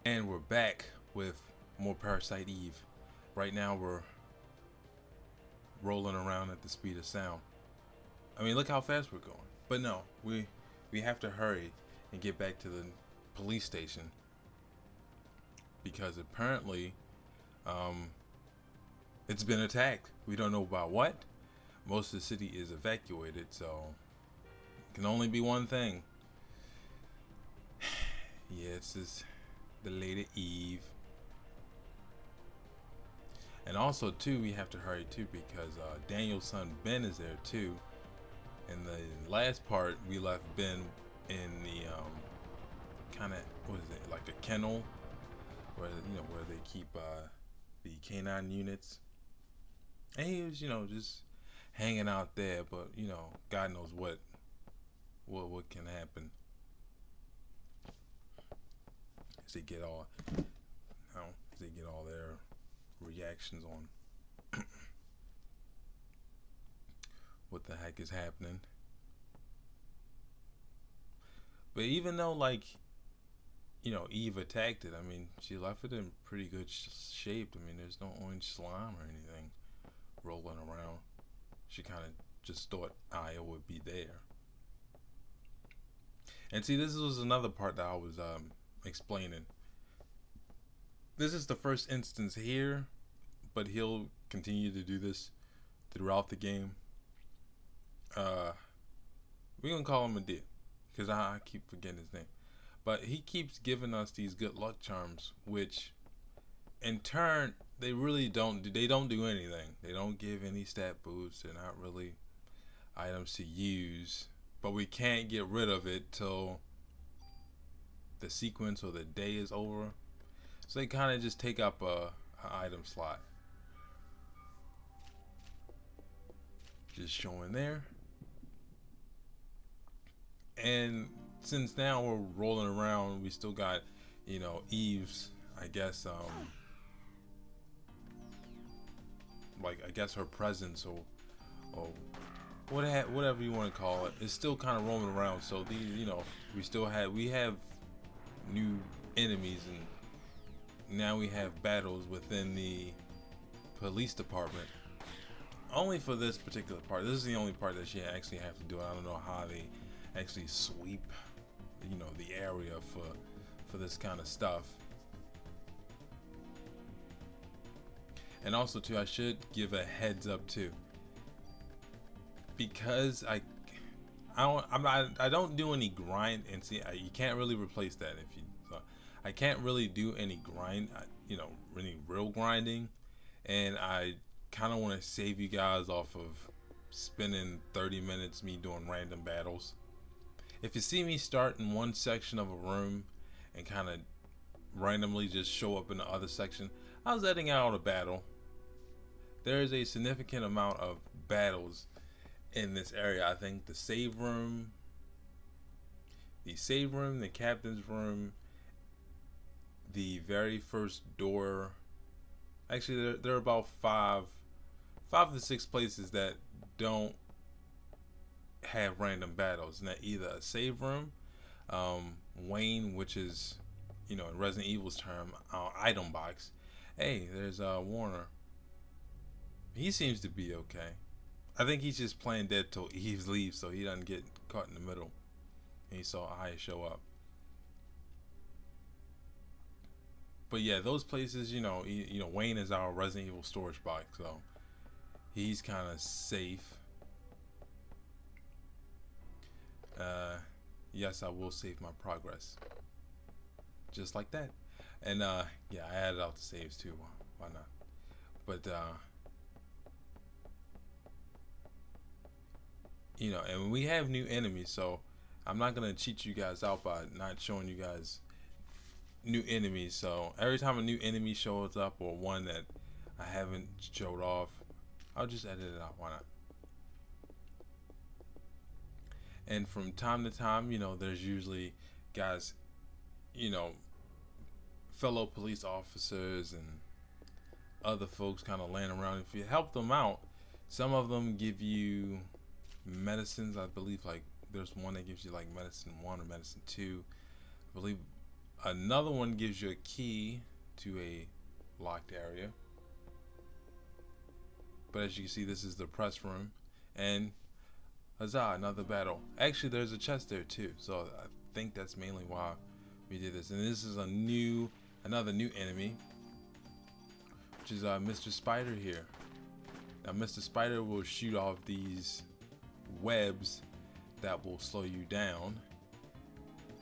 And we're back with more Parasite Eve. Right now we're rolling around at the speed of sound. I mean, look how fast we're going. But no, we have to hurry and get back to the police station because apparently it's been attacked. We don't know about what. Most of the city is evacuated, so it can only be one thing. Yeah, it's this the Lady Eve. And also too, we have to hurry too because Daniel's son Ben is there too. In the last part, we left Ben in the kind of, what is it, like a kennel where where they keep the canine units, and he was just hanging out there. But God knows what can happen as they get all as they get all their reactions on what the heck is happening. But even though Eve attacked it, I mean, she left it in pretty good shape. I mean, there's no orange slime or anything rolling around. She kind of just thought Aya would be there. And see, this was another part that I was explaining. This is the first instance here, but he'll continue to do this throughout the game. We're gonna call him a D because I keep forgetting his name. But he keeps giving us these good luck charms, which in turn they really don't do. They don't do anything. They don't give any stat boosts. They're not really items to use. But we can't get rid of it till the sequence or the day is over. So they kind of just take up a item slot. Just showing there. And since now we're rolling around, we still got, Eve's, I guess, I guess her presence or whatever you want to call it, is still kind of roaming around. So we have new enemies, and now we have battles within the police department. Only for this particular part. This is the only part that she actually have to do. I don't know how they actually sweep the area for this kind of stuff. And also too, I should give a heads up too, because I don't do any grind. And see, you can't really replace that if you I can't really do any grind, any real grinding, and I kind of want to save you guys off of spending 30 minutes me doing random battles. If you see me start in one section of a room and kind of randomly just show up in the other section, I was editing out a battle. There is a significant amount of battles in this area. I think the save room, the captain's room, the very first door. Actually, there are about five to six places that don't have random battles, and that either a save room, Wayne, which is in Resident Evil's term, item box. Hey, there's Warner. He seems to be okay. I think he's just playing dead till Eve leaves, so he doesn't get caught in the middle. And he saw Aya show up. But yeah, those places, Wayne is our Resident Evil storage box, so he's kind of safe. Yes, I will save my progress, just like that. And yeah, I added out the saves too. Why not? But and we have new enemies, so I'm not gonna cheat you guys out by not showing you guys new enemies. So every time a new enemy shows up, or one that I haven't showed off, I'll just edit it out. Why not? And from time to time, there's usually guys, fellow police officers and other folks kind of laying around. If you help them out, some of them give you medicines. I believe like there's one that gives you like medicine 1 or medicine 2. I believe Another one gives you a key to a locked area. But as you can see, this is the press room. And huzzah, another battle. Actually, there's a chest there too. So I think that's mainly why we did this. And this is another new enemy, which is Mr. Spider here. Now, Mr. Spider will shoot off these webs that will slow you down.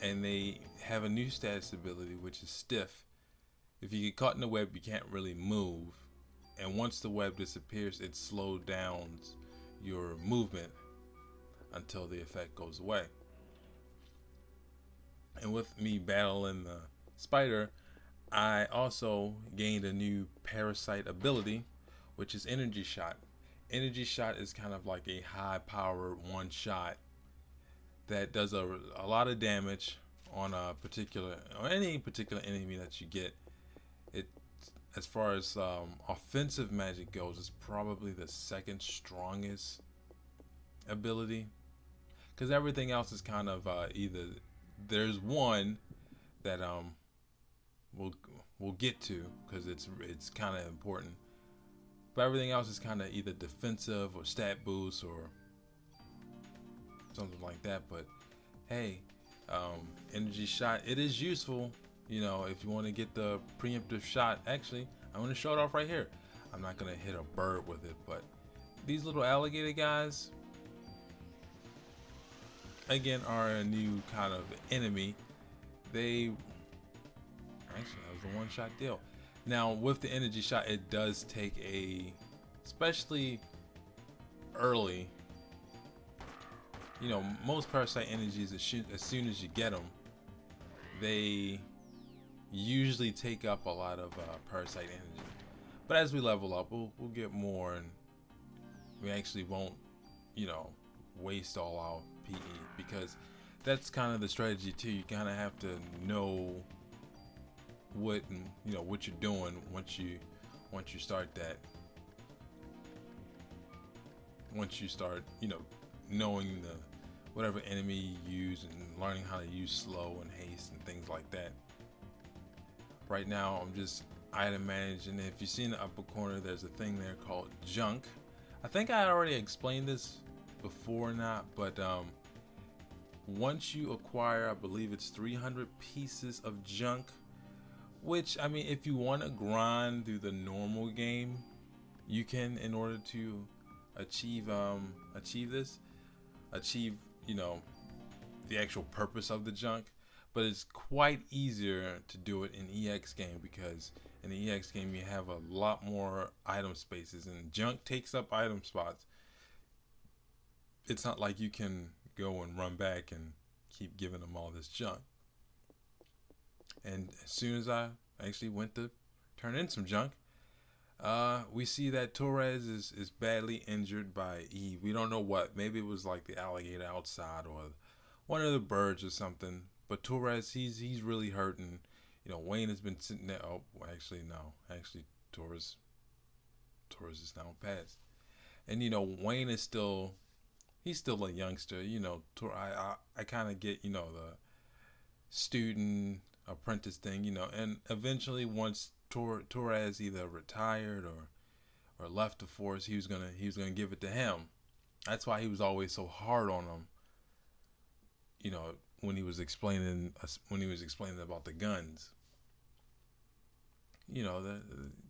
And they have a new status ability, which is stiff. If you get caught in the web, you can't really move. And once the web disappears, it slows down your movement until the effect goes away. And with me battling the spider, I also gained a new Parasite ability, which is Energy Shot. Energy Shot is kind of like a high power one shot that does a lot of damage on any particular enemy that you get. It, as far as offensive magic goes, it's probably the second strongest ability, because everything else is kind of either there's one that we'll get to because it's kind of important, but everything else is kind of either defensive or stat boost or something like that. But hey, Energy Shot, it is useful. You know, if you want to get the preemptive shot. Actually, I'm going to show it off right here. I'm not going to hit a bird with it, but these little alligator guys, again, are a new kind of enemy. Actually, that was a one-shot deal. Now, with the Energy Shot, it does take especially early, you know, most Parasite energies, as soon as you get them, they usually take up a lot of Parasite energy. But as we level up, we'll get more, and we actually won't, you know, waste all our PE, because that's kind of the strategy too. You kind of have to know what you're doing once you start that. Once you start, you know, knowing whatever enemy you use and learning how to use slow and haste and things like that. Right now, I'm just item managing. If you see in the upper corner, there's a thing there called junk. I think I already explained this before or not, but once you acquire, I believe it's 300 pieces of junk, which, I mean, if you want to grind through the normal game, you can, in order to achieve you know, the actual purpose of the junk. But it's quite easier to do it in EX game, because in the EX game you have a lot more item spaces, and junk takes up item spots. It's not like you can go and run back and keep giving them all this junk. And as soon as I actually went to turn in some junk, we see that Torres is badly injured by Eve. We don't know what. Maybe it was like the alligator outside or one of the birds or something. But Torres, he's really hurting. You know, Wayne has been sitting there. Oh, actually, no. Actually, Torres is now past. And, you know, Wayne is he's still a youngster. You know, I kind of get, you know, the student apprentice thing, you know. And eventually, once Torres either retired or left the force, he was gonna give it to him. That's why he was always so hard on him. You know, when he was explaining about the guns, you know,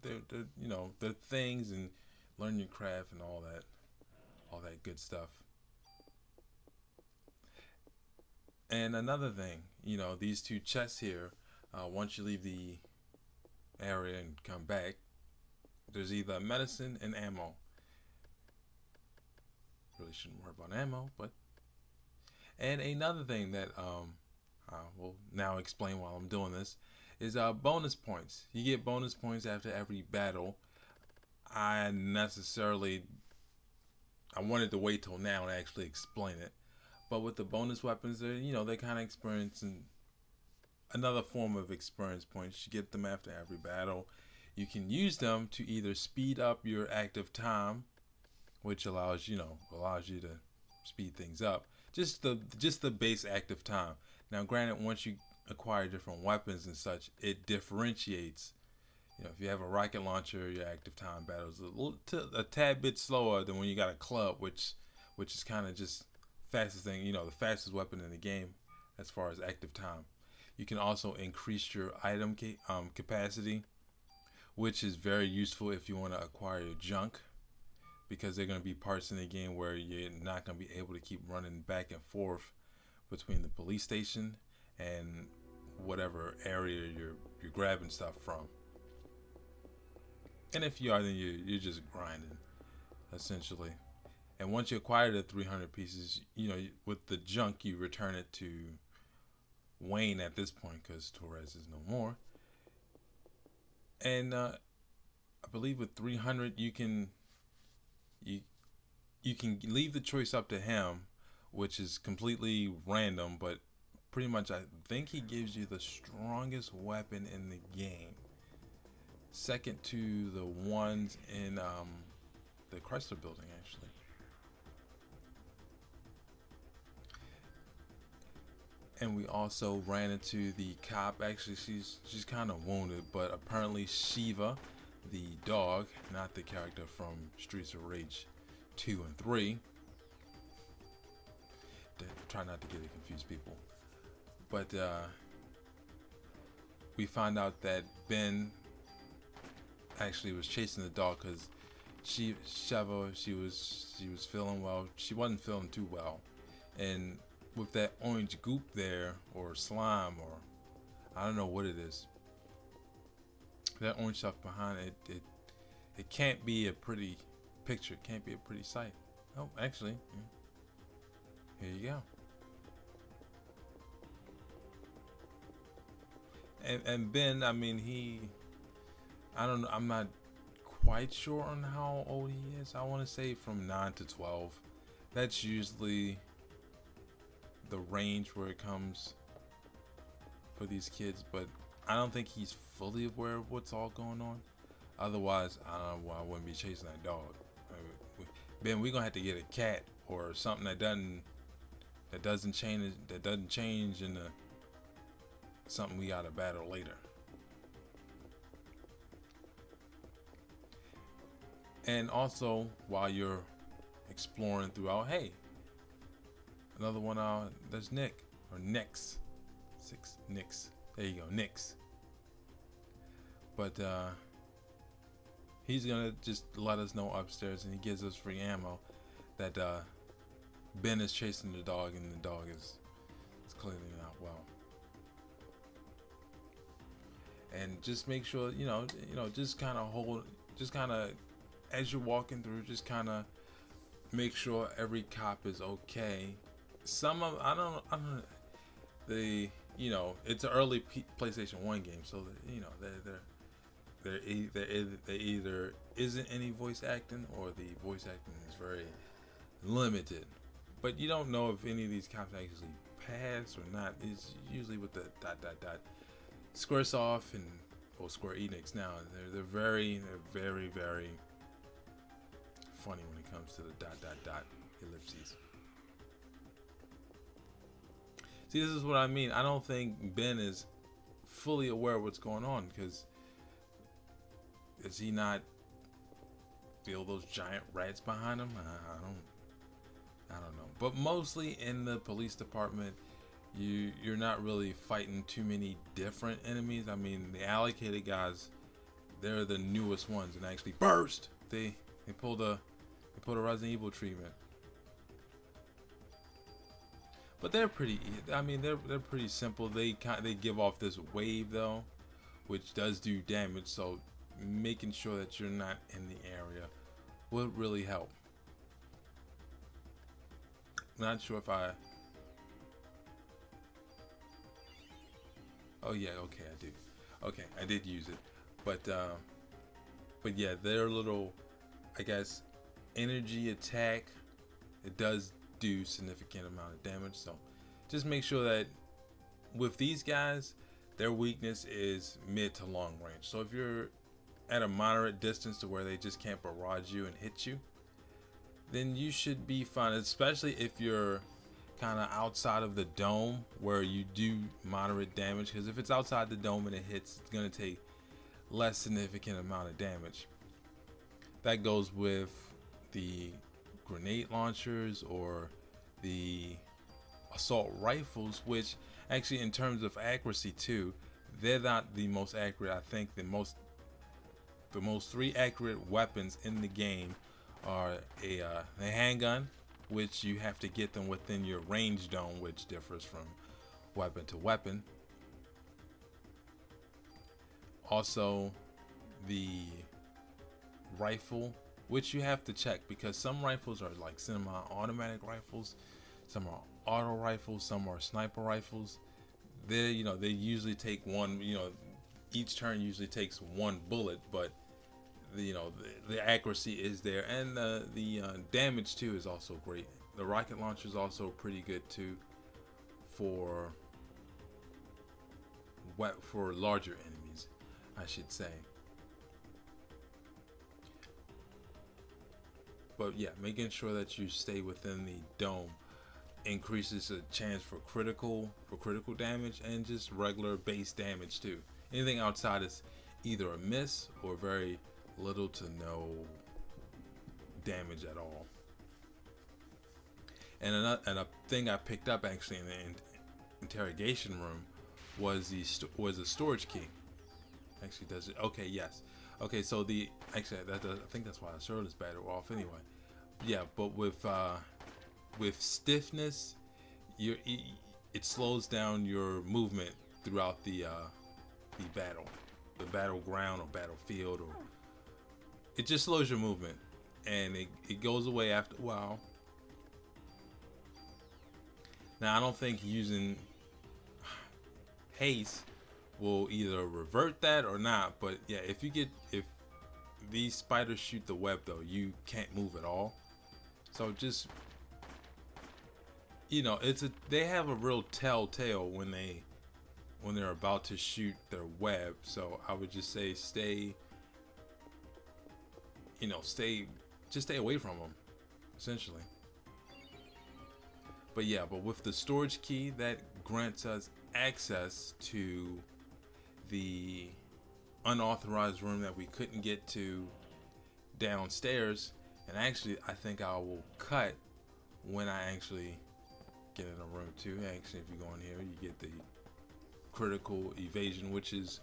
the things, and learn your craft and all that good stuff. And another thing, you know, these two chests here, once you leave the area and come back, there's either medicine and ammo. Really shouldn't worry about ammo, but. And another thing that I will now explain while I'm doing this is bonus points. You get bonus points after every battle. I wanted to wait till now to actually explain it, but with the bonus weapons, they kind of experiencing another form of experience points. You get them after every battle. You can use them to either speed up your active time, which allows you to speed things up. Just the base active time. Now, granted, once you acquire different weapons and such, it differentiates. You know, if you have a rocket launcher, your active time battle is a tad bit slower than when you got a club, which is kind of just fastest thing. You know, the fastest weapon in the game as far as active time. You can also increase your item capacity, which is very useful if you want to acquire your junk, because there are going to be parts in the game where you're not going to be able to keep running back and forth between the police station and whatever area you're grabbing stuff from. And if you are, then you're just grinding, essentially. And once you acquire the 300 pieces, you know, with the junk, you return it to Wayne at this point because Torres is no more. And I believe with 300, you can leave the choice up to him, which is completely random, but pretty much I think he gives you the strongest weapon in the game, second to the ones in the Chrysler building, actually. And we also ran into the cop. Actually, she's kind of wounded, but apparently Shiva, the dog, not the character from Streets of Rage 2 and 3. Try not to get it confused, people. But we found out that Ben actually was chasing the dog because Shiva, she was feeling well. She wasn't feeling too well, and with that orange goop there, or slime, or I don't know what it is, that orange stuff behind it, it can't be a pretty picture. It can't be a pretty sight. Oh, actually, here you go. And Ben, I mean, I don't know, I'm not quite sure on how old he is. I want to say from 9 to 12. That's usually the range where it comes for these kids, but I don't think he's fully aware of what's all going on. Otherwise, I wouldn't be chasing that dog. Ben, we're gonna have to get a cat or something that doesn't change into something we gotta battle later. And also, while you're exploring throughout, hey, another one, there's Nick, or Nix. Nix. There you go, Nix. But he's gonna just let us know upstairs, and he gives us free ammo that Ben is chasing the dog, and the dog is clearly not well. And just make sure, just kind of as you're walking through, just kind of make sure every cop is okay. Some of I don't it's an early PlayStation 1 game, so there either isn't any voice acting, or the voice acting is very limited. But you don't know if any of these cops actually pass or not. It's usually with the ... Squaresoft and Square Enix now. They're very funny when it comes to the ... ellipses. See, this is what I mean. I don't think Ben is fully aware of what's going on, because does he not feel those giant rats behind him? I don't know. But mostly in the police department, you're not really fighting too many different enemies. I mean, the allocated guys, they're the newest ones, and actually burst. They pulled a Resident Evil treatment. But they're pretty. I mean, they're pretty simple. They give off this wave though, which does do damage. So making sure that you're not in the area would really help. Not sure if I. Oh yeah, okay, I did. Okay, I did use it, but yeah, their little, I guess, energy attack, it does do significant amount of damage. So just make sure that with these guys, their weakness is mid to long range. So if you're at a moderate distance to where they just can't barrage you and hit you, then you should be fine. Especially if you're kind of outside of the dome where you do moderate damage, because if it's outside the dome and it hits, it's going to take less significant amount of damage. That goes with the grenade launchers or the assault rifles, which actually in terms of accuracy too, they're not the most accurate. I think the most three accurate weapons in the game are a handgun, which you have to get them within your range dome, which differs from weapon to weapon. Also, the rifle, which you have to check, because some rifles are like semi-automatic rifles, some are auto rifles, some are sniper rifles. They usually take one. Each turn usually takes one bullet, but the accuracy is there, and the damage too is also great. The rocket launcher is also pretty good too for larger enemies, I should say. But yeah, making sure that you stay within the dome increases the chance for critical damage and just regular base damage too. Anything outside is either a miss or very little to no damage at all. And a thing I picked up actually in the interrogation room was a storage key. Actually, does it? Okay, yes. Okay, so I think that's why the server is better off anyway. Yeah, but with stiffness, it slows down your movement throughout the battleground or battlefield, or it just slows your movement, and it goes away after a while. Now, I don't think using haste will either revert that or not, but yeah, if these spiders shoot the web though, you can't move at all. So just, they have a real telltale when they're about to shoot their web. So I would just say stay away from them, essentially. But yeah, with the storage key, that grants us access to the unauthorized room that we couldn't get to downstairs. And actually, I think I will cut when I actually get in a room too. Actually, if you go in here, you get the critical evasion, which is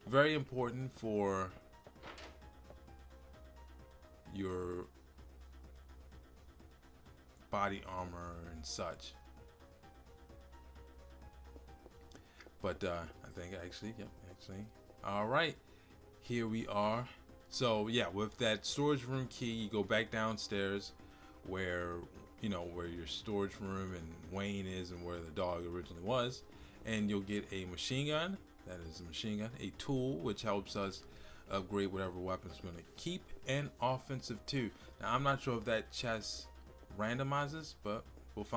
very important for your body armor and such. But I think actually, all right, here we are. So yeah, with that storage room key, you go back downstairs where your storage room and Wayne is, and where the dog originally was, and you'll get a machine gun. That is a machine gun, a tool, which helps us upgrade whatever weapons we're going to keep, and offensive too. Now, I'm not sure if that chest randomizes, but we'll find